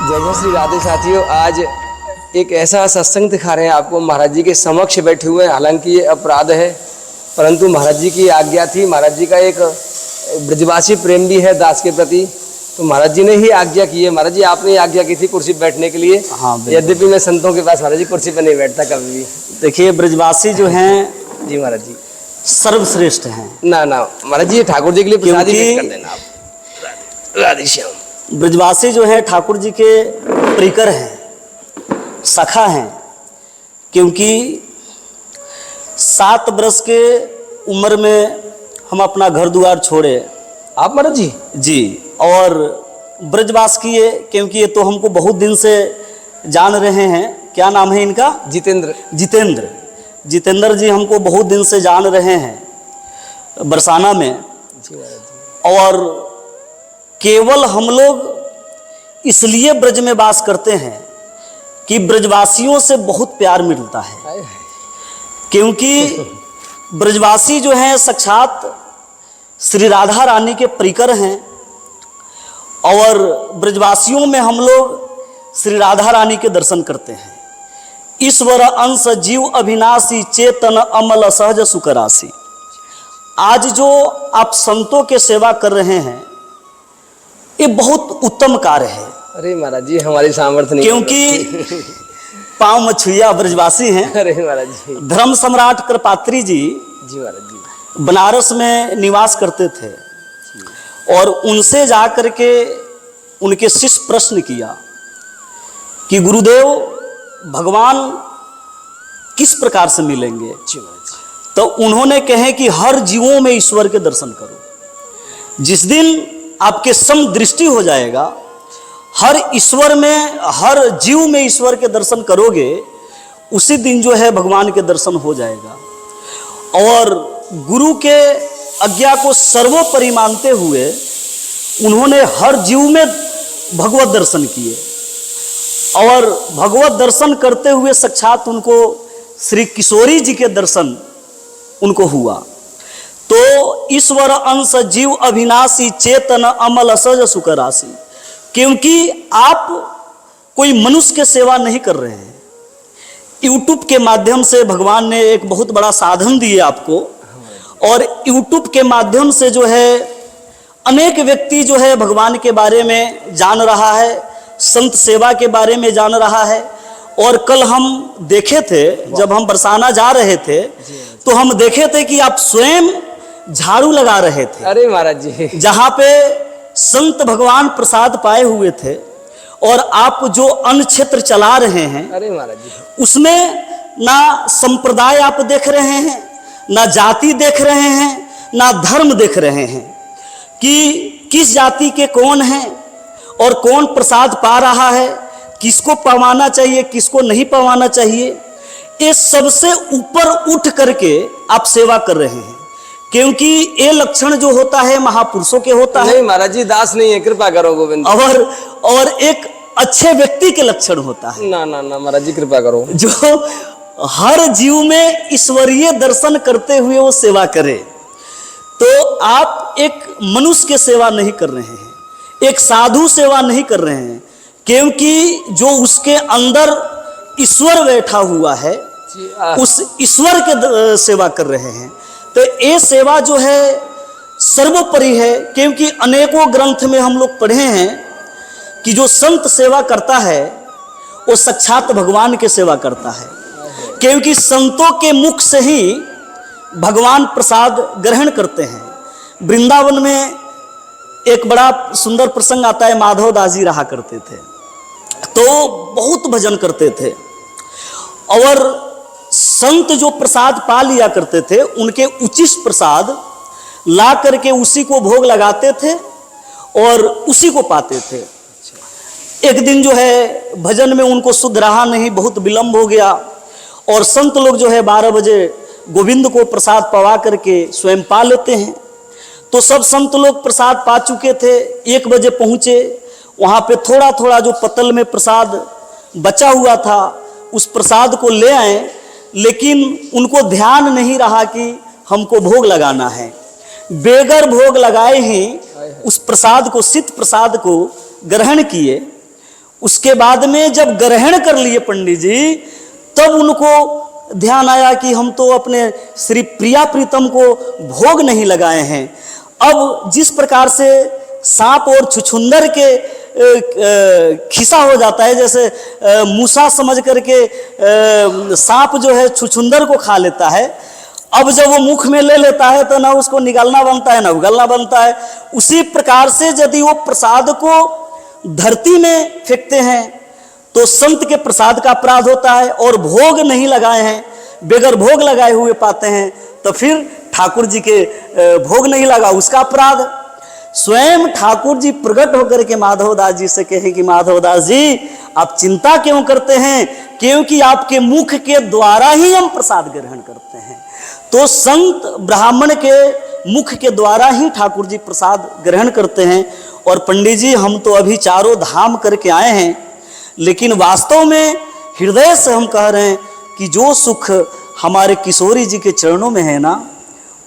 जय जय श्री राधे साथियों। आज एक ऐसा सत्संग दिखा रहे हैं आपको, महाराज जी के समक्ष बैठे हुए हैं। हालांकि ये अपराध है, परंतु महाराज जी की आज्ञा थी। महाराज जी का एक ब्रजवासी प्रेम भी है दास के प्रति, तो महाराज जी ने ही आज्ञा की है। महाराज जी आपने आज्ञा की थी कुर्सी पर बैठने के लिए। हाँ, यद्यपि मैं संतों के पास महाराज जी कुर्सी पर नहीं बैठता कभी भी। देखिए, ब्रजवासी जो हैं जी महाराज जी सर्वश्रेष्ठ हैं। ना महाराज जी ठाकुर जी के लिए प्रसाद ही कर देना आप। राधे श्याम। ब्रजवासी जो है ठाकुर जी के प्रिकर हैं, सखा हैं, क्योंकि 7 वर्ष के उम्र में हम अपना घर द्वार छोड़े। आप महाराज जी? जी। और ब्रजवास किए, क्योंकि ये तो हमको बहुत दिन से जान रहे हैं। क्या नाम है इनका? जितेंद्र जी हमको बहुत दिन से जान रहे हैं बरसाना में। और केवल हम लोग इसलिए ब्रज में वास करते हैं कि ब्रजवासियों से बहुत प्यार मिलता है, क्योंकि ब्रजवासी जो हैं साक्षात श्री राधा रानी के परिकर हैं। और ब्रजवासियों में हम लोग श्री राधा रानी के दर्शन करते हैं। ईश्वर अंश जीव अविनाशी चेतन अमल सहज सुकरासी। आज जो आप संतों के सेवा कर रहे हैं, ये बहुत उत्तम कार्य है। अरे महाराज जी हमारी सामर्थ्य नहीं, क्योंकि पांव मछुआ ब्रजवासी हैं। अरे महाराज जी। धर्म सम्राट कृपात्री जी महाराज जी बनारस में निवास करते थे, और उनसे जाकर के उनके शिष्य प्रश्न किया कि गुरुदेव भगवान किस प्रकार से मिलेंगे। तो उन्होंने कहे कि हर जीवों में ईश्वर के दर्शन करो। जिस दिन आपके सम दृष्टि हो जाएगा, हर ईश्वर में, हर जीव में ईश्वर के दर्शन करोगे, उसी दिन जो है भगवान के दर्शन हो जाएगा। और गुरु के आज्ञा को सर्वोपरि मानते हुए उन्होंने हर जीव में भगवत दर्शन किए। और भगवत दर्शन करते हुए साक्षात उनको श्री किशोरी जी के दर्शन उनको हुआ। तो ईश्वर अंश जीव अविनाशी चेतन अमल सहज सुकरासी। क्योंकि आप कोई मनुष्य के सेवा नहीं कर रहे हैं, यूट्यूब के माध्यम से भगवान ने एक बहुत बड़ा साधन दिए आपको। और यूट्यूब के माध्यम से जो है अनेक व्यक्ति जो है भगवान के बारे में जान रहा है, संत सेवा के बारे में जान रहा है। और कल हम देखे थे, जब हम बरसाना जा रहे थे, तो हम देखे थे कि आप स्वयं झाड़ू लगा रहे थे। अरे महाराज जी, जहाँ पे संत भगवान प्रसाद पाए हुए थे, और आप जो अन्न क्षेत्र चला रहे हैं, अरे महाराज जी, उसमें ना संप्रदाय आप देख रहे हैं, ना जाति देख रहे हैं, ना धर्म देख रहे हैं कि किस जाति के कौन हैं और कौन प्रसाद पा रहा है, किसको पवाना चाहिए, किसको नहीं पवाना चाहिए। ये सबसे ऊपर उठ करके आप सेवा कर रहे हैं, क्योंकि ये लक्षण जो होता है महापुरुषों के होता है। नहीं महाराज जी, दास नहीं है, कृपा करो गोविंद। और एक अच्छे व्यक्ति के लक्षण होता है। ना महाराज जी कृपा करो, जो हर जीव में ईश्वरीय दर्शन करते हुए वो सेवा करे। तो आप एक मनुष्य के सेवा नहीं कर रहे हैं, एक साधु सेवा नहीं कर रहे हैं, क्योंकि जो उसके अंदर ईश्वर बैठा हुआ है, उस ईश्वर के सेवा कर रहे हैं। तो ये सेवा जो है सर्वोपरि है, क्योंकि अनेकों ग्रंथ में हम लोग पढ़े हैं कि जो संत सेवा करता है वो साक्षात भगवान के सेवा करता है। क्योंकि संतों के मुख से ही भगवान प्रसाद ग्रहण करते हैं। वृंदावन में एक बड़ा सुंदर प्रसंग आता है, माधव दास जी रहा करते थे, तो बहुत भजन करते थे। और संत जो प्रसाद पा लिया करते थे, उनके उचित प्रसाद ला करके उसी को भोग लगाते थे और उसी को पाते थे। एक दिन जो है भजन में उनको सुध रहा नहीं, बहुत विलंब हो गया, और संत लोग जो है 12 बजे गोविंद को प्रसाद पवा करके स्वयं पा लेते हैं। तो सब संत लोग प्रसाद पा चुके थे, 1 बजे पहुँचे। वहाँ पे थोड़ा थोड़ा जो पतल में प्रसाद बचा हुआ था, उस प्रसाद को ले आए, लेकिन उनको ध्यान नहीं रहा कि हमको भोग लगाना है। बेगर भोग लगाए ही उस प्रसाद को, सिद्ध प्रसाद को ग्रहण किए उसके बाद में जब ग्रहण कर लिए पंडित जी, तब उनको ध्यान आया कि हम तो अपने श्री प्रिया प्रीतम को भोग नहीं लगाए हैं। अब जिस प्रकार से सांप और छुछुंदर के खिसा हो जाता है, जैसे मूसा समझ करके सांप जो है छुछुंदर को खा लेता है, अब जब वो मुख में ले लेता है तो ना उसको निगलना बनता है ना उगलना बनता है। उसी प्रकार से यदि वो प्रसाद को धरती में फेंकते हैं तो संत के प्रसाद का अपराध होता है, और भोग नहीं लगाए हैं, बेगर भोग लगाए हुए पाते हैं तो फिर ठाकुर जी के भोग नहीं लगा उसका अपराध। स्वयं ठाकुर जी प्रकट होकर के माधवदास जी से कहे कि माधवदास जी आप चिंता क्यों करते हैं, क्योंकि आपके मुख के द्वारा ही हम प्रसाद ग्रहण करते हैं। तो संत ब्राह्मण के मुख के द्वारा ही ठाकुर जी प्रसाद ग्रहण करते हैं। और पंडित जी हम तो अभी चारों धाम करके आए हैं, लेकिन वास्तव में हृदय से हम कह रहे हैं कि जो सुख हमारे किशोरी जी के चरणों में है ना,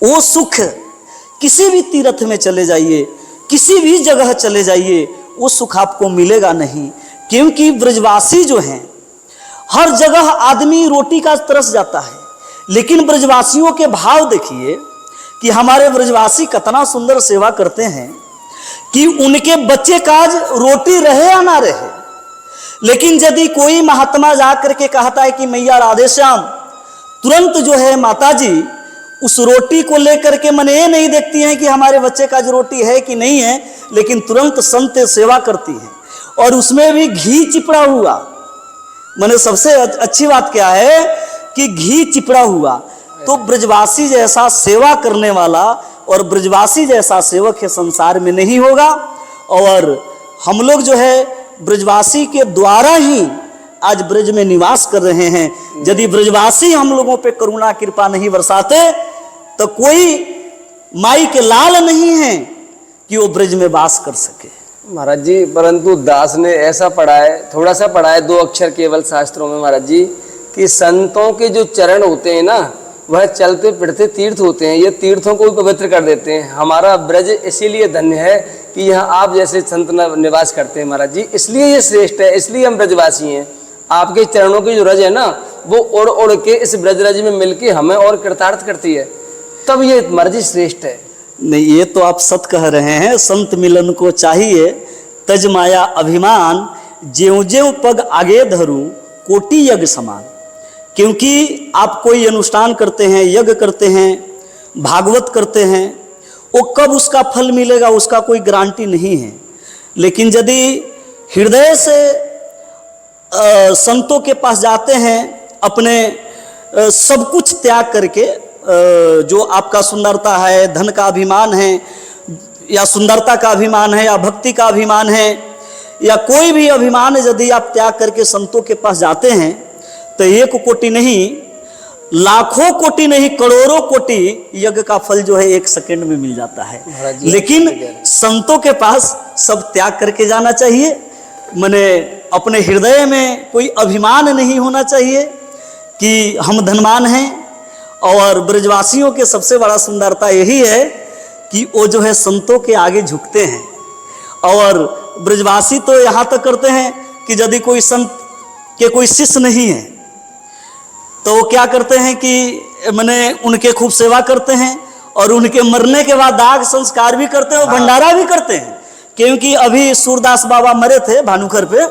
वो सुख किसी भी तीर्थ में चले जाइए, किसी भी जगह चले जाइए, वो सुख आपको मिलेगा नहीं। क्योंकि ब्रजवासी जो हैं, हर जगह आदमी रोटी का तरस जाता है, लेकिन ब्रजवासियों के भाव देखिए कि हमारे ब्रजवासी कितना सुंदर सेवा करते हैं कि उनके बच्चे काज रोटी रहे या ना रहे, लेकिन यदि कोई महात्मा जा करके कहता है कि मैया राधे श्याम, तुरंत जो है माता जी उस रोटी को लेकर के मन ये नहीं देखती हैं कि हमारे बच्चे का जो रोटी है कि नहीं है, लेकिन तुरंत संत सेवा करती हैं, और उसमें भी घी चिपड़ा हुआ। मैंने सबसे अच्छी बात क्या है कि घी चिपड़ा हुआ। तो ब्रजवासी जैसा सेवा करने वाला और ब्रजवासी जैसा सेवक है संसार में नहीं होगा। और हम लोग जो है ब्रजवासी के द्वारा ही आज ब्रज में निवास कर रहे हैं। यदि ब्रजवासी हम लोगों पे करुणा कृपा नहीं बरसाते तो कोई माई के लाल नहीं है कि वो ब्रज में वास कर सके। महाराज जी, परंतु दास ने ऐसा पढ़ा है, थोड़ा सा पढ़ा है, 2 अक्षर केवल शास्त्रों में महाराज जी, कि संतों के जो चरण होते हैं ना, वह चलते फिरते तीर्थ होते हैं, ये तीर्थों को भी पवित्र कर देते हैं। हमारा ब्रज इसीलिए धन्य है कि यहाँ आप जैसे संत निवास करते हैं महाराज जी, इसलिए ये श्रेष्ठ है, इसलिए हम ब्रजवासी हैं। आपके चरणों की जो रज है ना, वो उड़ उड़ के इस ब्रज रज में मिलके हमें और कृतार्थ करती है, तब ये मर्जी श्रेष्ठ है। नहीं, ये तो आप सत कह रहे हैं। संत मिलन को चाहिए तज माया अभिमान, ज्यों ज्यों पग आगे धरूं कोटि यज्ञ समान। क्योंकि आप कोई अनुष्ठान करते हैं, यज्ञ करते हैं, भागवत करते हैं, वो कब उसका फल मिलेगा उसका कोई गारंटी नहीं है। लेकिन यदि हृदय से संतों के पास जाते हैं, अपने सब कुछ त्याग करके, जो आपका सुंदरता है, धन का अभिमान है, या सुंदरता का अभिमान है, या भक्ति का अभिमान है, या कोई भी अभिमान यदि आप त्याग करके संतों के पास जाते हैं, तो 1 कोटि नहीं, लाखों कोटि नहीं, करोड़ों कोटि यज्ञ का फल जो है 1 सेकंड में मिल जाता है। लेकिन संतों के पास सब त्याग करके जाना चाहिए। माने अपने हृदय में कोई अभिमान नहीं होना चाहिए कि हम धनवान हैं। और ब्रजवासियों के सबसे बड़ा सुंदरता यही है कि वो जो है संतों के आगे झुकते हैं। और ब्रजवासी तो यहाँ तक करते हैं कि यदि कोई संत के कोई शिष्य नहीं है तो वो क्या करते हैं कि मैंने उनके खूब सेवा करते हैं, और उनके मरने के बाद दाग संस्कार भी करते हैं और भंडारा भी करते हैं। क्योंकि अभी सूरदास बाबा मरे थे भानुखर पे,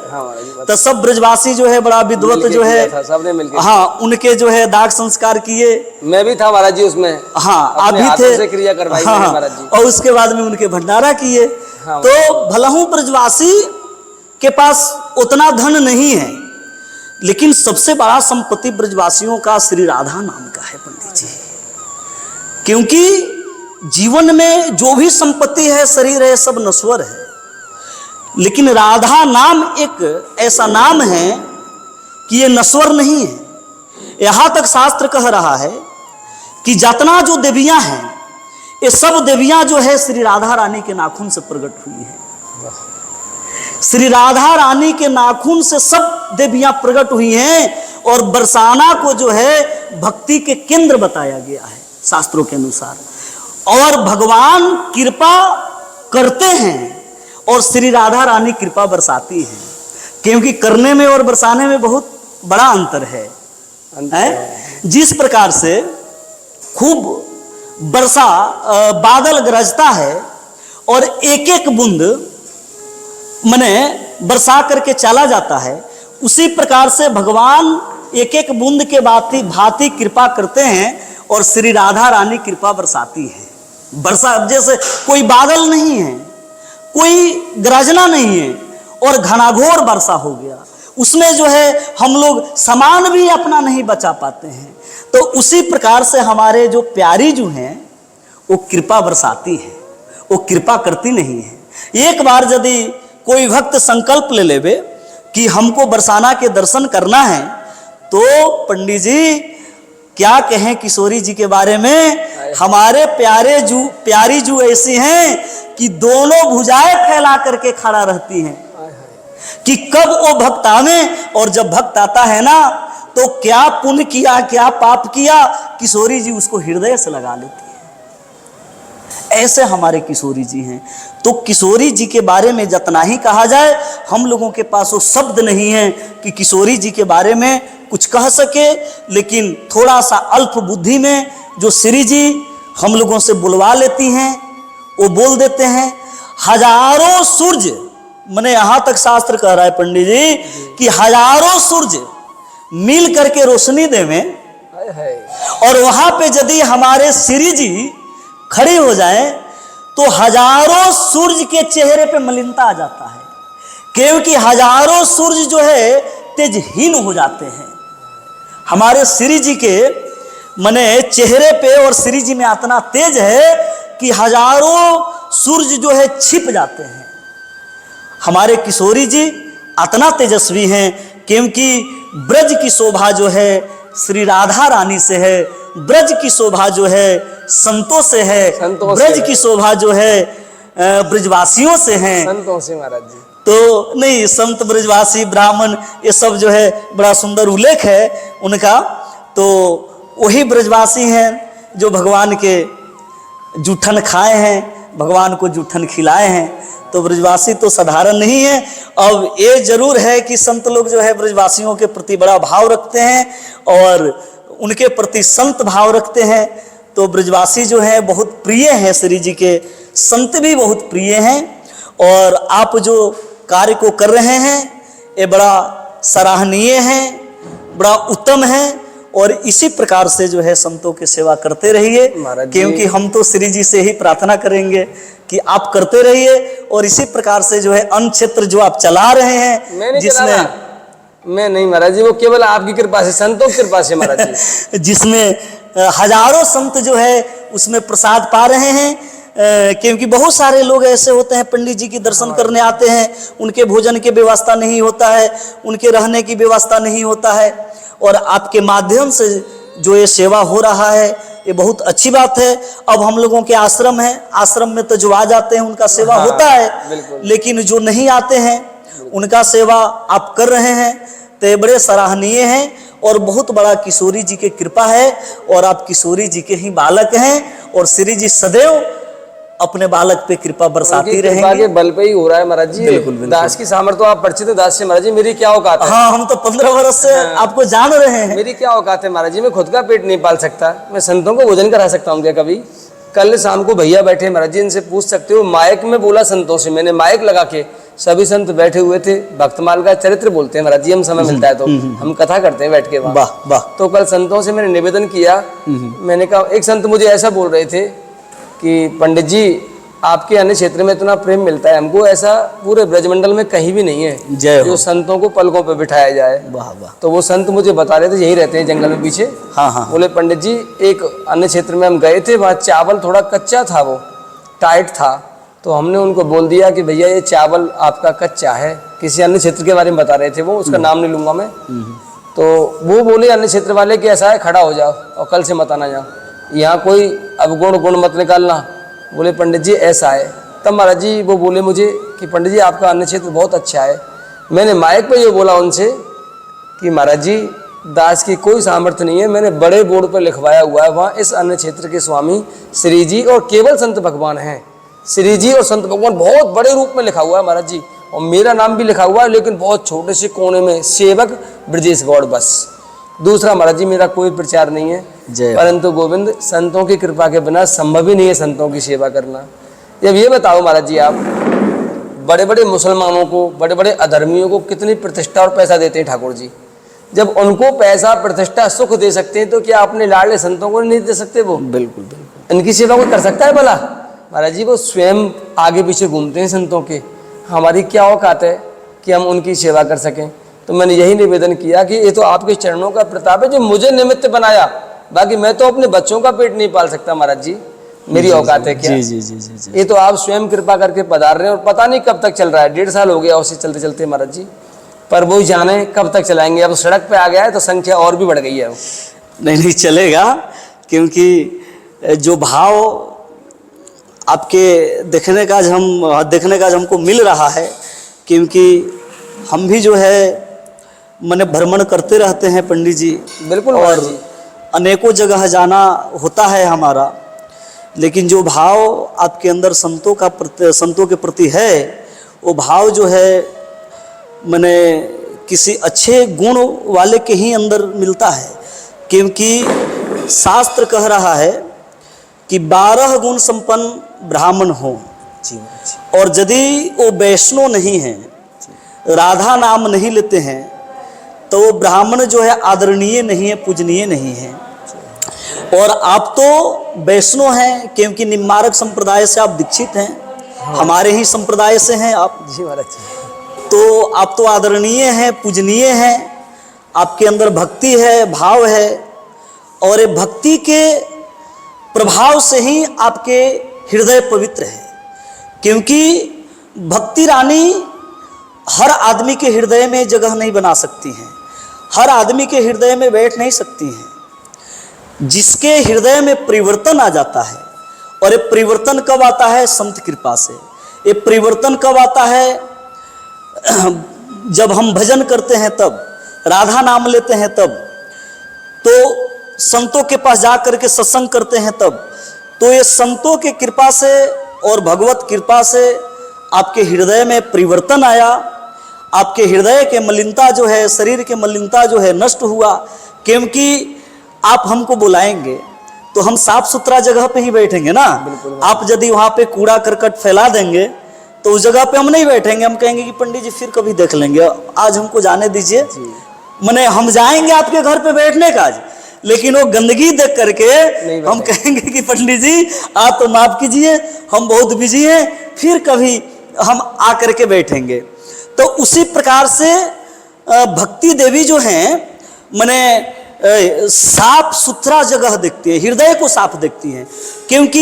तो सब ब्रजवासी जो है बड़ा विद्वत जो है, सबने मिलकर, हाँ, उनके जो है दाग संस्कार किए। मैं भी था महाराज जी उसमें, हाँ आप भी थे, से क्रिया करवाई महाराज जी। और उसके बाद में उनके भंडारा किए। तो भलहू ब्रजवासी के पास उतना धन नहीं है, लेकिन सबसे बड़ा संपत्ति ब्रजवासियों का श्री राधा नाम का है पंडित जी। क्योंकि जीवन में जो भी संपत्ति है, शरीर है, सब नश्वर है, लेकिन राधा नाम एक ऐसा नाम है कि ये नश्वर नहीं है। यहां तक शास्त्र कह रहा है कि जितना जो देवियां हैं, ये सब देवियां जो है श्री राधा रानी के नाखून से प्रकट हुई है। श्री राधा रानी के नाखून से सब देवियां प्रकट हुई हैं। और बरसाना को जो है भक्ति के केंद्र बताया गया है शास्त्रों के अनुसार। और भगवान कृपा करते हैं और श्री राधा रानी कृपा बरसाती हैं। क्योंकि करने में और बरसाने में बहुत बड़ा अंतर है। जिस प्रकार से खूब वर्षा बादल गरजता है और एक एक बूंद मने बरसा करके चला जाता है, उसी प्रकार से भगवान एक एक बूंद के भांति कृपा करते हैं और श्री राधा रानी कृपा बरसाती है। वर्षा जैसे कोई बादल नहीं है, कोई गरजना नहीं है और घनाघोर वर्षा हो गया, उसमें जो है हम लोग सामान भी अपना नहीं बचा पाते हैं। तो उसी प्रकार से हमारे जो प्यारी जो हैं वो कृपा बरसाती है, वो कृपा करती नहीं है। एक बार यदि कोई भक्त संकल्प ले लेवे कि हमको बरसाना के दर्शन करना है, तो पंडित जी क्या कहें किशोरी जी के बारे में। हमारे प्यारी जू ऐसी हैं कि दोनों भुजाएं फैला करके खड़ा रहती हैं कि कब वो भक्त आवे, और जब भक्त आता है ना तो क्या पुण्य किया क्या पाप किया, किशोरी जी उसको हृदय से लगा लेती है। ऐसे हमारे किशोरी जी हैं। तो किशोरी जी के बारे में जितना ही कहा जाए, हम लोगों के पास वो शब्द नहीं है कि किशोरी जी के बारे में कुछ कह सके। लेकिन थोड़ा सा अल्प बुद्धि में जो श्री जी हम लोगों से बुलवा लेती हैं, वो बोल देते हैं हजारों सूर्य, मैंने यहां तक शास्त्र कह रहा है पंडित जी कि हजारों सूर्य मिल करके रोशनी देवें, और वहां पे यदि हमारे श्री जी खड़े हो जाए तो हजारों सूर्य के चेहरे पे मलिनता आ जाता है, क्योंकि हजारों सूर्य जो है तेजहीन हो जाते हैं। हमारे श्री जी के मने चेहरे पे और श्री जी में इतना तेज है कि हजारों सूर्य जो है छिप जाते हैं। हमारे किशोरी जी इतना तेजस्वी हैं क्योंकि ब्रज की शोभा जो है श्री राधा रानी से है, ब्रज की शोभा जो है संतों से है, ब्रज की शोभा जो है ब्रजवासियों से है, संतों से महाराज जी। तो नहीं, संत ब्रजवासी ब्राह्मण ये सब जो है बड़ा सुंदर उल्लेख है उनका। तो वही ब्रजवासी हैं जो भगवान के जूठन खाए हैं, भगवान को जूठन खिलाए हैं। तो ब्रजवासी तो साधारण नहीं है। अब ये जरूर है कि संत लोग जो है ब्रजवासियों के प्रति बड़ा भाव रखते हैं और उनके प्रति संत भाव रखते हैं। तो ब्रजवासी जो है बहुत प्रिय हैं श्री जी के, संत भी बहुत प्रिय हैं। और आप जो कार्य को कर रहे हैं ये बड़ा सराहनीय है, बड़ा उत्तम है, और इसी प्रकार से जो है संतों की सेवा करते रहिए, क्योंकि हम तो श्री जी से ही प्रार्थना करेंगे कि आप करते रहिए। और इसी प्रकार से जो है अन्न क्षेत्र जो आप चला रहे हैं, जिसमें मैं नहीं महाराज जी, वो केवल आपकी कृपा से, संतों की कृपा से महाराज जी जिसमें हजारों संत जो है उसमें प्रसाद पा रहे हैं। क्योंकि बहुत सारे लोग ऐसे होते हैं पंडित जी की दर्शन करने आते हैं, उनके भोजन की व्यवस्था नहीं होता है, उनके रहने की व्यवस्था नहीं होता है, और आपके माध्यम से जो ये सेवा हो रहा है ये बहुत अच्छी बात है। अब हम लोगों के आश्रम है, आश्रम में तो जो आ जाते हैं उनका सेवा होता है, लेकिन जो नहीं आते हैं उनका सेवा आप कर रहे हैं, तो ये बड़े सराहनीय हैं और बहुत बड़ा किशोरी जी की कृपा है। और आप किशोरी जी के ही बालक हैं और श्री जी सदैव अपने बालक पे कृपा बरसाती रहेंगे। कृपा के बल पे ही हो रहा है महाराज जी। बिल्कुल, बिल्कुल। दास की सामर्थ्य तो आप परिचित हैं दास से महाराज जी, मेरी क्या औकात है। हाँ, हम तो 15 वर्ष से आपको जान रहे हैं। मेरी क्या औकात है महाराज जी, मैं खुद का पेट नहीं पाल सकता, मैं संतों को भोजन करा सकता हूँ क्या कभी? कल शाम को भैया बैठे महाराज जी, इनसे पूछ सकते हो, माइक में बोला संतों से, मैंने माइक लगा के, सभी संत बैठे हुए थे, भक्तमाल का चरित्र बोलते हैं महाराज जी, हम समय मिलता है तो हम कथा करते हैं बैठ के वहाँ। वाह वाह। तो कल संतों से मैंने निवेदन किया, मैंने कहा, एक संत मुझे ऐसा बोल रहे थे कि पंडित जी आपके अन्य क्षेत्र में इतना प्रेम मिलता है हमको, ऐसा पूरे ब्रजमंडल में कहीं भी नहीं है जो संतों को पलकों पे बिठाया जाए। वाह वाह। तो वो संत मुझे बता रहे थे, यही रहते हैं जंगल में पीछे। हाँ हाँ। बोले पंडित जी एक अन्य क्षेत्र में हम गए थे, वहाँ चावल थोड़ा कच्चा था, वो टाइट था, तो हमने उनको बोल दिया कि भैया ये चावल आपका कच्चा है। किसी अन्य क्षेत्र के बारे में बता रहे थे वो, उसका नाम नहीं लूंगा मैं। तो वो बोले अन्य क्षेत्र वाले कि ऐसा है, खड़ा हो जाओ और कल से मत आना जाओ, यहाँ कोई अवगुण गुण मत निकालना। बोले पंडित जी ऐसा है। तब महाराज जी वो बोले मुझे कि पंडित जी आपका अन्य क्षेत्र बहुत अच्छा है। मैंने माइक पे ये बोला उनसे कि महाराज जी दास की कोई सामर्थ्य नहीं है, मैंने बड़े बोर्ड पर लिखवाया हुआ है, वहाँ इस अन्य क्षेत्र के स्वामी श्री जी और केवल संत भगवान हैं। श्री जी और संत भगवान बहुत बड़े रूप में लिखा हुआ है महाराज जी, और मेरा नाम भी लिखा हुआ है, लेकिन बहुत छोटे से कोने में, सेवक ब्रजेश गौड़ बस। दूसरा महाराज जी मेरा कोई प्रचार नहीं है, जय परंतु गोविंद संतों की कृपा के बिना संभव ही नहीं है संतों की सेवा करना। जब ये बताओ महाराज जी, आप बड़े बड़े मुसलमानों को, बड़े बड़े अधर्मियों को कितनी प्रतिष्ठा और पैसा देते हैं ठाकुर जी। जब उनको पैसा, प्रतिष्ठा, सुख दे सकते हैं तो क्या अपने लाडले संतों को नहीं दे सकते? वो बिल्कुल बिल्कुल। इनकी सेवा कोई कर सकता है भला? महाराज जी वो स्वयं आगे पीछे घूमते हैं संतों के। हमारी क्या औकात है कि हम उनकी सेवा कर सकें? तो मैंने यही निवेदन किया कि ये तो आपके चरणों का प्रताप है जो मुझे निमित्त बनाया, बाकी मैं तो अपने बच्चों का पेट नहीं पाल सकता महाराज जी, मेरी औकात है क्या? जी जी जी जी जी। ये तो आप स्वयं कृपा करके पधार रहे हैं और पता नहीं कब तक चल रहा है। 1.5 साल हो गया उसे चलते चलते महाराज जी, पर वो जाने कब तक चलाएंगे। अब सड़क पे आ गया है तो संख्या और भी बढ़ गई है। नहीं चलेगा, क्योंकि जो भाव आपके देखने का आज हमको मिल रहा है, क्योंकि हम भी जो है मैंने भ्रमण करते रहते हैं पंडित जी, बिल्कुल और महाराज जी। अनेकों जगह जाना होता है हमारा, लेकिन जो भाव आपके अंदर संतों के प्रति है, वो भाव जो है मैंने किसी अच्छे गुण वाले के ही अंदर मिलता है। क्योंकि शास्त्र कह रहा है कि 12 गुण संपन्न ब्राह्मण हो, और यदि वो वैष्णव नहीं है, राधा नाम नहीं लेते हैं, तो वो ब्राह्मण जो है आदरणीय नहीं है, पूजनीय नहीं है। और आप तो वैष्णव हैं, क्योंकि निम्बारक संप्रदाय से आप दीक्षित हैं, हमारे ही संप्रदाय से हैं आप जी महाराज जी। तो आप तो आदरणीय हैं, पूजनीय हैं, आपके अंदर भक्ति है, भाव है, और ये भक्ति के प्रभाव से ही आपके हृदय पवित्र है। क्योंकि भक्ति रानी हर आदमी के हृदय में जगह नहीं बना सकती हैं, हर आदमी के हृदय में बैठ नहीं सकती हैं। जिसके हृदय में परिवर्तन आ जाता है, और ये परिवर्तन कब आता है? संत कृपा से। ये परिवर्तन कब आता है? जब हम भजन करते हैं तब, राधा नाम लेते हैं तब, तो संतों के पास जा करके सत्संग करते हैं तब, तो ये संतों के कृपा से और भगवत कृपा से आपके हृदय में परिवर्तन आया। आपके हृदय के मलिनता जो है, शरीर के मलिनता जो है नष्ट हुआ। क्योंकि आप हमको बुलाएंगे तो हम साफ सुथरा जगह पे ही बैठेंगे ना। आप यदि वहाँ पे कूड़ा करकट फैला देंगे तो उस जगह पे हम नहीं बैठेंगे, हम कहेंगे कि पंडित जी फिर कभी देख लेंगे, आज हमको जाने दीजिए। माने हम जाएंगे आपके घर पे बैठने का आज, लेकिन वो गंदगी देख करके हम कहेंगे कि पंडित जी आप तो माफ कीजिए, हम बहुत बिजी हैं, फिर कभी हम आ करके बैठेंगे। तो उसी प्रकार से भक्ति देवी जो हैं, माने साफ सुथरा जगह देखती है, हृदय को साफ देखती हैं। क्योंकि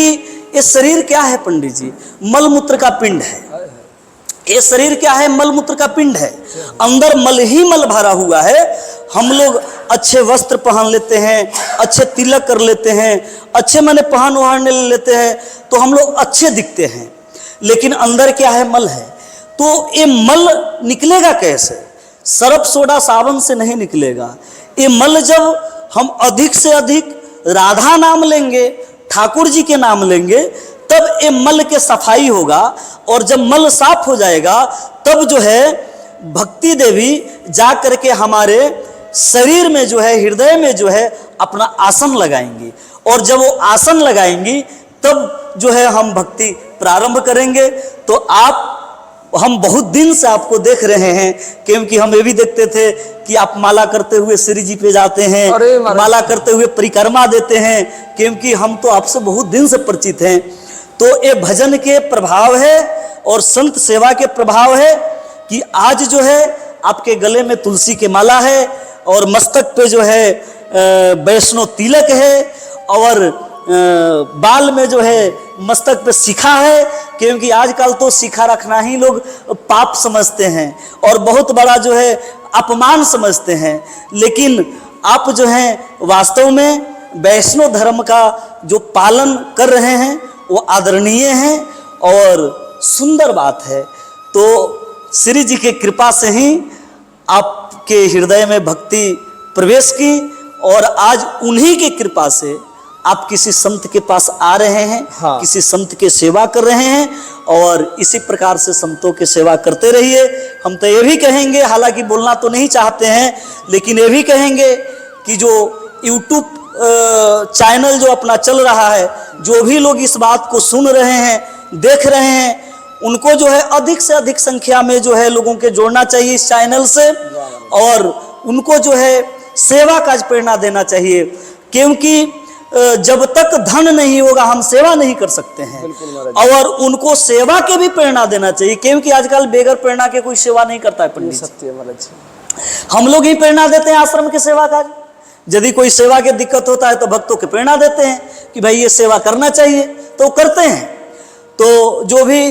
ये शरीर क्या है पंडित जी? मलमूत्र का पिंड है। ये शरीर क्या है? मलमूत्र का पिंड है। अंदर मल ही मल भरा हुआ है। हम लोग अच्छे वस्त्र पहन लेते हैं, अच्छे तिलक कर लेते हैं, अच्छे माने पहन वहन लेते हैं, तो हम लोग अच्छे दिखते हैं, लेकिन अंदर क्या है? मल है। तो ये मल निकलेगा कैसे? सर्फ सोडा साबुन से नहीं निकलेगा। ये मल जब हम अधिक से अधिक राधा नाम लेंगे, ठाकुर जी के नाम लेंगे, तब ये मल के सफाई होगा। और जब मल साफ हो जाएगा तब जो है भक्ति देवी जा करके हमारे शरीर में जो है, हृदय में जो है अपना आसन लगाएंगी। और जब वो आसन लगाएंगी तब जो है हम भक्ति प्रारंभ करेंगे। तो हम बहुत दिन से आपको देख रहे हैं, क्योंकि हम ये भी देखते थे कि आप माला करते हुए श्री जी पे जाते हैं, माला करते हुए परिक्रमा देते हैं, क्योंकि हम तो आपसे बहुत दिन से परिचित हैं। तो ये भजन के प्रभाव है और संत सेवा के प्रभाव है कि आज जो है आपके गले में तुलसी के माला है, और मस्तक पे जो है वैष्णव तिलक है, और बाल में जो है मस्तक पे शिखा है। क्योंकि आजकल तो शिखा रखना ही लोग पाप समझते हैं और बहुत बड़ा जो है अपमान समझते हैं, लेकिन आप जो हैं वास्तव में वैष्णव धर्म का जो पालन कर रहे हैं वो आदरणीय हैं और सुंदर बात है। तो श्री जी के कृपा से ही आपके हृदय में भक्ति प्रवेश की, और आज उन्हीं की कृपा से आप किसी संत के पास आ रहे हैं, किसी संत के सेवा कर रहे हैं, और इसी प्रकार से संतों की सेवा करते रहिए। हम तो ये भी कहेंगे, हालांकि बोलना तो नहीं चाहते हैं, लेकिन ये भी कहेंगे कि जो यूट्यूब चैनल जो अपना चल रहा है, जो भी लोग इस बात को सुन रहे हैं, देख रहे हैं, उनको जो है अधिक से अधिक संख्या में जो है लोगों के जोड़ना चाहिए इस चैनल से, और उनको जो है सेवा का प्रेरणा देना चाहिए। क्योंकि जब तक धन नहीं होगा हम सेवा नहीं कर सकते हैं, और उनको सेवा के भी प्रेरणा देना चाहिए, क्योंकि आजकल बेगर प्रेरणा के कोई सेवा नहीं करता है पंडित। सत्य है महाराज जी। हम लोग ही प्रेरणा देते हैं आश्रम की सेवा का। यदि कोई सेवा की दिक्कत होता है तो भक्तों की प्रेरणा देते हैं कि भाई ये सेवा करना चाहिए, तो करते हैं। तो जो भी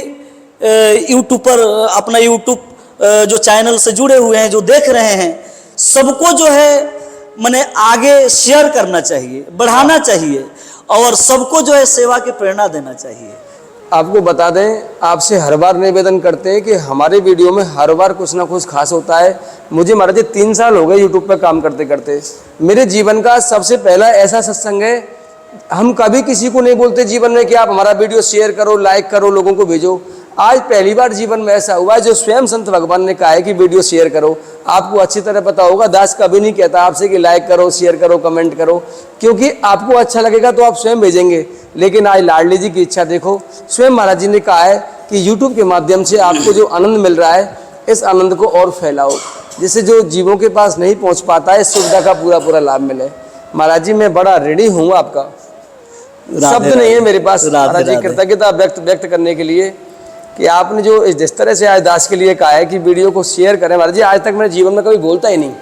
यूट्यूब पर अपना यूट्यूब जो चैनल से जुड़े हुए हैं, जो देख रहे हैं, सबको जो है माने आगे शेयर करना चाहिए, बढ़ाना चाहिए, और सबको जो है सेवा की प्रेरणा देना चाहिए। आपको बता दें, आपसे हर बार निवेदन करते हैं कि हमारे वीडियो में हर बार कुछ ना कुछ खास होता है। मुझे महाराज जी 3 साल हो गए यूट्यूब पर काम करते करते। मेरे जीवन का सबसे पहला ऐसा सत्संग है। हम कभी किसी को नहीं बोलते जीवन में कि आप हमारा वीडियो शेयर करो, लाइक करो, लोगों को भेजो। आज पहली बार जीवन में ऐसा हुआ है जो स्वयं संत भगवान ने कहा है कि वीडियो शेयर करो। आपको अच्छी तरह पता होगा, दास कभी नहीं कहता आपसे कि लाइक करो, शेयर करो, कमेंट करो, क्योंकि आपको अच्छा लगेगा तो आप स्वयं भेजेंगे। लेकिन आज लाडली जी की इच्छा देखो, स्वयं महाराज जी ने कहा है कि यूट्यूब के माध्यम से आपको जो आनंद मिल रहा है, इस आनंद को और फैलाओ, जिससे जो जीवों के पास नहीं पहुंच पाता है, इस सुविधा का पूरा पूरा लाभ मिले। महाराज जी मैं बड़ा ऋणी हूँ आपका, शब्द नहीं है मेरे पास महाराज जी कृतज्ञता व्यक्त करने के लिए कि आपने जो जिस तरह से आज दास के लिए कहा है कि वीडियो को शेयर करें। महाराज जी आज तक मेरे जीवन में कभी बोलता ही नहीं,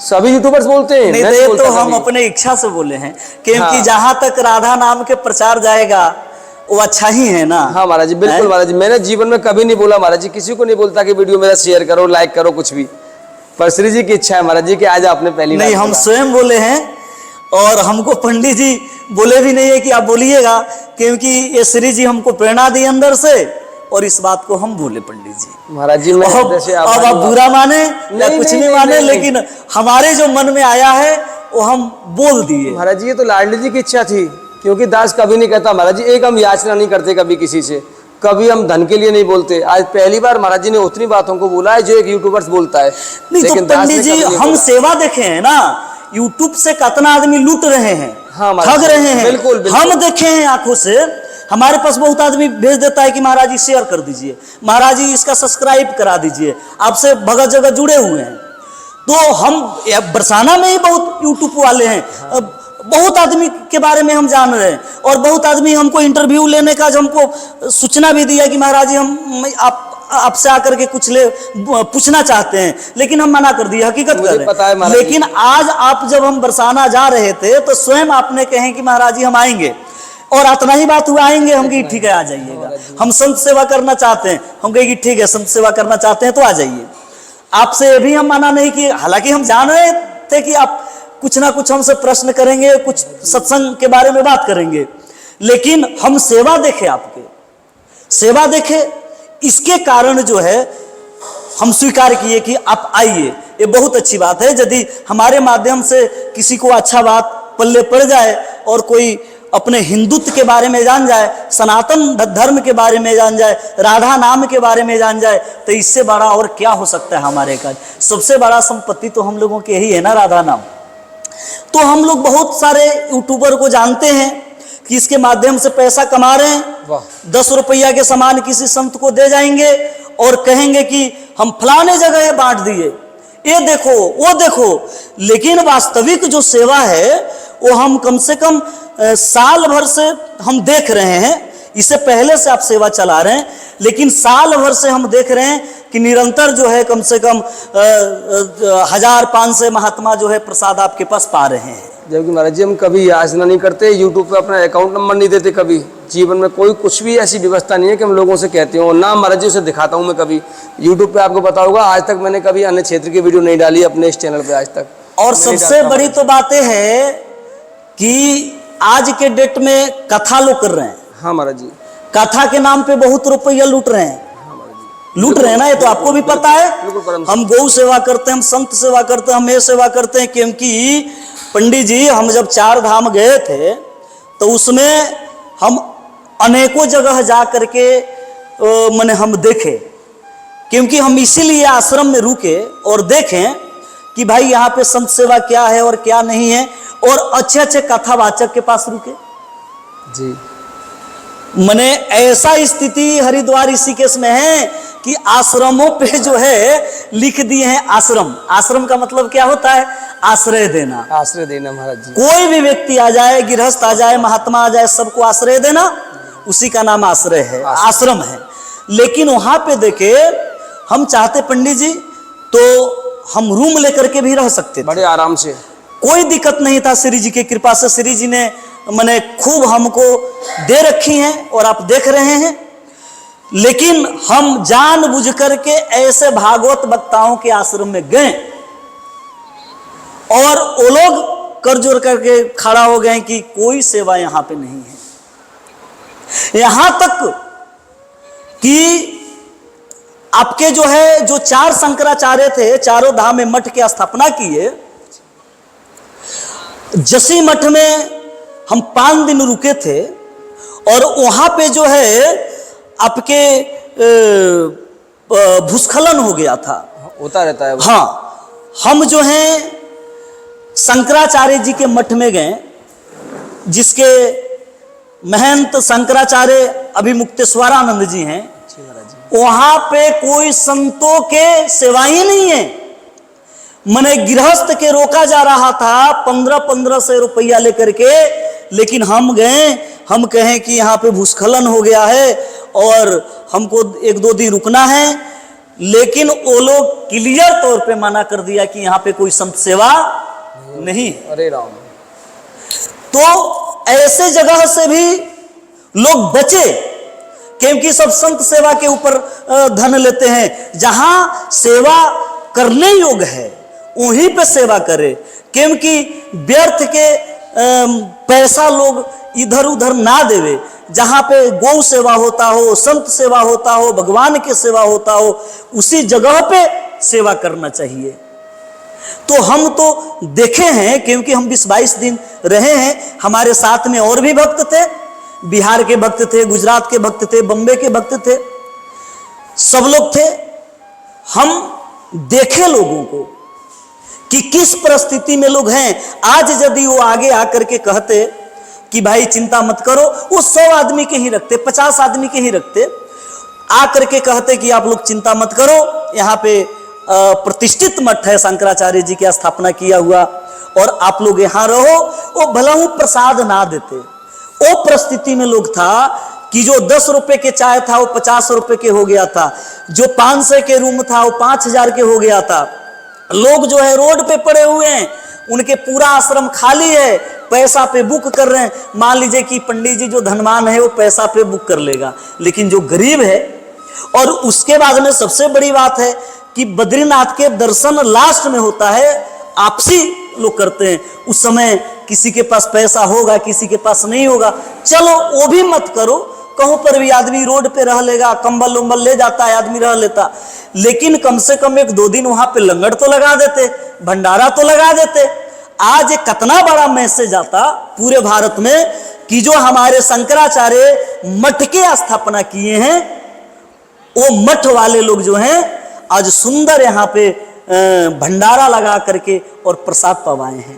सभी यूट्यूबर्स बोलते हैं। नहीं तो हम अपने इच्छा से बोले हैं, क्योंकि जहां तक राधा नाम के प्रचार जाएगा वो अच्छा ही है ना। हाँ महाराज जी, बिल्कुल महाराज जी, मैंने जीवन में कभी नहीं बोला महाराज जी, किसी को नहीं बोलता कि वीडियो मेरा शेयर करो, लाइक करो, कुछ भी। पर श्री जी की इच्छा है महाराज जी कि आज आपने पहली नहीं, हम स्वयं बोले हैं, और हमको पंडित जी बोले भी नहीं है कि आप बोलिएगा, क्योंकि ये श्री जी हमको प्रेरणा दी अंदर से, और इस बात को हम बोले पंडित जी। महाराज जी मैं अब आप बुरा माने या कुछ नहीं माने, लेकिन हमारे जो मन में आया है वो हम बोल दिए। महाराज जी ये तो लाडली जी की इच्छा थी, क्योंकि दास कभी नहीं कहता महाराज जी, एक हम याचना नहीं करते कभी किसी से, कभी हम धन के लिए नहीं बोलते। आज पहली बार महाराज जी ने उतनी बातों को बोला है जो एक यूट्यूबर्स बोलता है। नहीं तो पंडित जी हम सेवा देखे हैं ना, यूट्यूब से कितना आदमी लूट रहे हैं, ठग रहे हैं, बिल्कुल हम देखे हैं आंखों से। हमारे पास बहुत आदमी भेज देता है कि महाराज जी शेयर कर दीजिए, महाराज जी इसका सब्सक्राइब करा दीजिए, आपसे भगत जगह जुड़े हुए हैं। तो हम बरसाना में ही बहुत यूट्यूब वाले हैं, बहुत आदमी के बारे में हम जान रहे हैं, और बहुत आदमी हमको इंटरव्यू लेने का जो हमको सूचना भी दिया कि महाराज जी हम आपसे आकर के कुछ पूछना चाहते हैं, लेकिन हम मना कर दिए, हकीकत कर रहे हैं। लेकिन आज आप जब हम बरसाना जा रहे थे तो स्वयं आपने कहे कि महाराज जी हम आएंगे, और इतना ही बात हुआ आएंगे, हम कही ठीक है आ जाइएगा, हम संत सेवा करना चाहते हैं, हम कहे कि ठीक है संत सेवा करना चाहते हैं तो आ जाइए। आपसे ये भी हम मना नहीं किए, हालांकि हम जान रहे थे कि आप कुछ ना कुछ हमसे प्रश्न करेंगे, कुछ सत्संग के बारे में बात करेंगे, लेकिन हम सेवा देखे, आपके सेवा देखे, इसके कारण जो है हम स्वीकार किए कि आप आइए। ये बहुत अच्छी बात है, यदि हमारे माध्यम से किसी को अच्छा बात पल्ले पड़ जाए और कोई अपने हिंदुत्व के बारे में जान जाए, सनातन धर्म के बारे में जान जाए, राधा नाम के बारे में जान जाए, तो इससे बड़ा और क्या हो सकता है हमारे का। सबसे बड़ा संपत्ति तो हम लोगों के ही है ना, राधा नाम। तो हम लोग बहुत सारे यूट्यूबर को जानते हैं कि इसके माध्यम से पैसा कमा रहे हैं। 10 रुपया के सामान किसी संत को दे जाएंगे और कहेंगे कि हम फलाने जगह बांट दिए, ये देखो वो देखो। लेकिन वास्तविक जो सेवा है वो हम कम से कम साल भर से हम देख रहे हैं। इससे पहले से आप सेवा चला रहे हैं, लेकिन साल भर से हम देख रहे हैं कि निरंतर जो है कम से कम 1500 महात्मा जो है प्रसाद आपके पास पा रहे हैं। जबकि महाराज जी हम कभी याचना नहीं करते, यूट्यूब पे अपना अकाउंट नंबर नहीं देते, कभी जीवन में कोई कुछ भी ऐसी व्यवस्था नहीं है कि हम लोगों से कहते हो ना। महाराज जी उसे दिखाता हूँ मैं कभी यूट्यूब पे, आपको पता होगा आज तक मैंने कभी अन्य क्षेत्र की वीडियो नहीं डाली अपने इस चैनल पे आज तक। और सबसे बड़ी तो बातें है कि आज के डेट में कथा लोग कर रहे हैं। हाँ महाराज जी, कथा के नाम पे बहुत रुपया लूट रहे हैं, लूट रहे हैं ना, ये तो आपको भी पता है। हम गौ सेवा करते हैं, हम संत सेवा करते हैं, हम ये सेवा करते हैं, क्योंकि पंडित जी हम जब 4 धाम गए थे तो उसमें हम अनेकों जगह जा करके माने हम देखें, क्योंकि हम इसीलिए आश्रम में रुके और देखें कि भाई यहाँ पे संत सेवा क्या है और क्या नहीं है, और अच्छे अच्छे कथावाचक के पास रुके। जी। मने ऐसा स्थिति हरिद्वार ऋषिकेश में है कि आश्रमों पे जो है लिख दिए हैं आश्रम। आश्रम का मतलब क्या होता है? आश्रय देना। आश्रय देना महाराज जी। कोई भी व्यक्ति आ जाए, गृहस्थ आ जाए, महात्मा आ जाए, सबको आश्रय देना, उसी का नाम आश्रय है, आश्रम है। लेकिन वहां पे देखे, हम चाहते पंडित जी तो हम रूम लेकर के भी रह सकते थे, बड़े आराम से, कोई दिक्कत नहीं था। श्री जी की कृपा से श्री जी ने मैंने खूब हमको दे रखी हैं और आप देख रहे हैं। लेकिन हम जानबूझ करके ऐसे भागवत वक्ताओं के आश्रम में गए और वो लोग कर जोड़ करके खड़ा हो गए कि कोई सेवा यहां पे नहीं है। यहां तक कि आपके जो है, जो 4 शंकराचार्य थे, चारों धाम में मठ की स्थापना किए। जसी मठ में हम 5 दिन रुके थे और वहां पे जो है आपके भूस्खलन हो गया था, होता रहता है वो। हाँ, हम जो हैं शंकराचार्य जी के मठ में गए, जिसके महंत शंकराचार्य अभिमुक्तेश्वरानंद जी हैं। वहां पे कोई संतों के सेवाएं नहीं है। मने गृहस्थ के रोका जा रहा था 1500 रुपया लेकर के, लेकिन हम गए, हम कहें कि यहाँ पे भूस्खलन हो गया है और हमको 1-2 दिन रुकना है, लेकिन वो लोग क्लियर तौर पे मना कर दिया कि यहाँ पे कोई संत सेवा नहीं। अरे राम। तो ऐसे जगह से भी लोग बचे, क्योंकि सब संत सेवा के ऊपर धन लेते हैं। जहां सेवा करने योग्य है वहीं पे सेवा करे, क्योंकि व्यर्थ के पैसा लोग इधर उधर ना देवे। जहां पे गौ सेवा होता हो, संत सेवा होता हो, भगवान की सेवा होता हो, उसी जगह पे सेवा करना चाहिए। तो हम तो देखे हैं, क्योंकि हम 20-22 दिन रहे हैं। हमारे साथ में और भी भक्त थे, बिहार के भक्त थे, गुजरात के भक्त थे, बम्बे के भक्त थे, सब लोग थे। हम देखे लोगों को कि किस परिस्थिति में लोग हैं। आज यदि वो आगे आकर के कहते कि भाई चिंता मत करो, वो 100 आदमी के ही रखते, 50 आदमी के ही रखते, आकर के कहते कि आप लोग चिंता मत करो, यहाँ पे प्रतिष्ठित मठ है, शंकराचार्य जी की स्थापना किया हुआ, और आप लोग यहाँ रहो। वो भला ही प्रसाद ना देते। वो परिस्थिति में लोग था कि जो 10 रुपए के चाय था वो 50 रुपए के हो गया था, जो 500 के रूम था वो 5000 के हो गया था। लोग जो है रोड पे पड़े हुए हैं, उनके पूरा आश्रम खाली है, पैसा पे बुक कर रहे हैं। मान लीजिए कि पंडित जी जो धनवान है वो पैसा पे बुक कर लेगा, लेकिन जो गरीब है, और उसके बाद में सबसे बड़ी बात है कि बद्रीनाथ के दर्शन लास्ट में होता है, आपसी लोग करते हैं। उस समय किसी के पास पैसा होगा, किसी के पास नहीं होगा, चलो वो भी मत करो, कहीं पर भी आदमी रोड पे रह लेगा, कंबल उम्बल ले जाता है, आदमी रह लेता, लेकिन कम से कम 1-2 दिन वहां पे लंगर तो लगा देते, भंडारा तो लगा देते। आज एक कितना बड़ा मैसेज आता पूरे भारत में कि जो हमारे शंकराचार्य मठ के स्थापना किए हैं, वो मठ वाले लोग जो हैं आज सुंदर यहाँ पे भंडारा लगा करके और प्रसाद पवाए हैं।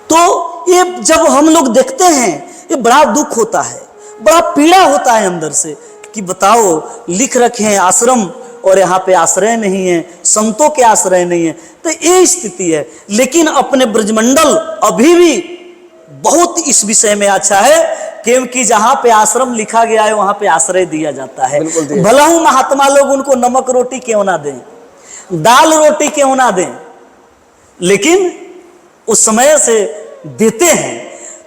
तो ये जब हम लोग देखते हैं, ये बड़ा दुख होता है, बड़ा पीड़ा होता है अंदर से कि बताओ, लिख रखे हैं आश्रम और यहाँ पे आश्रय नहीं है, संतों के आश्रय नहीं है। तो ये स्थिति है। लेकिन अपने ब्रजमंडल अभी भी बहुत इस विषय में अच्छा है, क्योंकि जहां पे आश्रम लिखा गया है वहां पे आश्रय दिया जाता है। भला ही महात्मा लोग उनको नमक रोटी क्यों ना दें, दाल रोटी क्यों ना दें, लेकिन उस समय से देते हैं।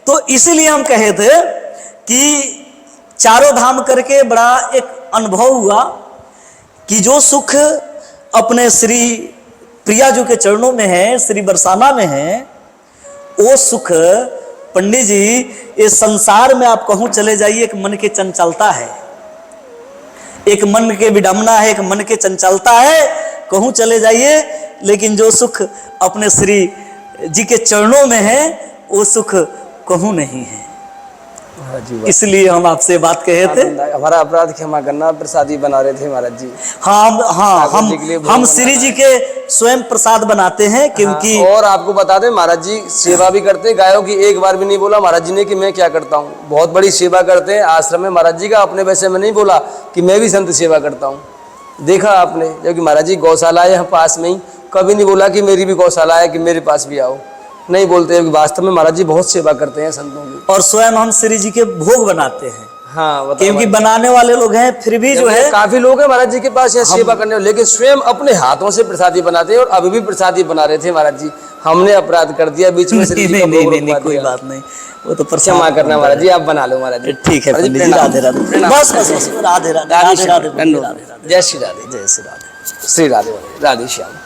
तो इसलिए हम कहे थे कि चारों धाम करके बड़ा एक अनुभव हुआ कि जो सुख अपने श्री प्रिया जी के चरणों में है, श्री बरसाना में है, वो सुख पंडित जी इस संसार में आप कहूं चले जाइए, एक मन के चंचलता है, एक मन के विडंबना है, एक मन के चंचलता है, कहूं चले जाइए। लेकिन जो सुख अपने श्री जी के चरणों में है वो सुख कहूं नहीं है। महाराज जी वाह। इसलिए हम आपसे बात कहे थे। हमारा अपराध क्षमा करना, प्रसादी बना रहे थे महाराज जी। हाँ हाँ, ठाकुर जी के लिए भोग हम बनाना श्री जी है। के स्वयं प्रसाद बनाते हैं, क्योंकि हाँ, और आपको बता दें महाराज जी सेवा भी करते हैं गायों की। एक बार भी नहीं बोला महाराज जी ने कि मैं क्या करता हूँ, बहुत बड़ी सेवा करते हैं आश्रम में महाराज जी का। अपने वैसे में नहीं बोला कि मैं भी संत सेवा करता हूँ, देखा आपने, जबकि महाराज जी गौशाला है यहाँ पास में ही, कभी नहीं बोला कि मेरी भी गौशाला है कि मेरे पास भी आओ, नहीं बोलते। वास्तव में महाराज जी बहुत सेवा करते हैं संतों की। और स्वयं हम श्री जी के भोग बनाते हैं, हाँ बताओ क्योंकि महाराज। बनाने वाले लोग हैं, फिर भी जो है काफी लोग हैं महाराज जी के पास यहाँ सेवा करने वाले, लेकिन स्वयं अपने हाथों से प्रसादी बनाते हैं। और अभी भी प्रसादी बना रहे थे महाराज जी, हमने अपराध कर दिया बीच में, श्री जी का भोग रुकवा कोई दिया। बात नहीं, वो तो क्षमा करना महाराज जी, आप बना लो महाराज जी। ठीक है महाराज जी, पंडित जी, प्रणाम। राधे राधे। प्रणाम। बस बस बस, राधे राधे, राधे राधे, श्याम। राधे राधे, जय श्री राधे, जय श्री राधे। श्री राधे, राधे श्याम।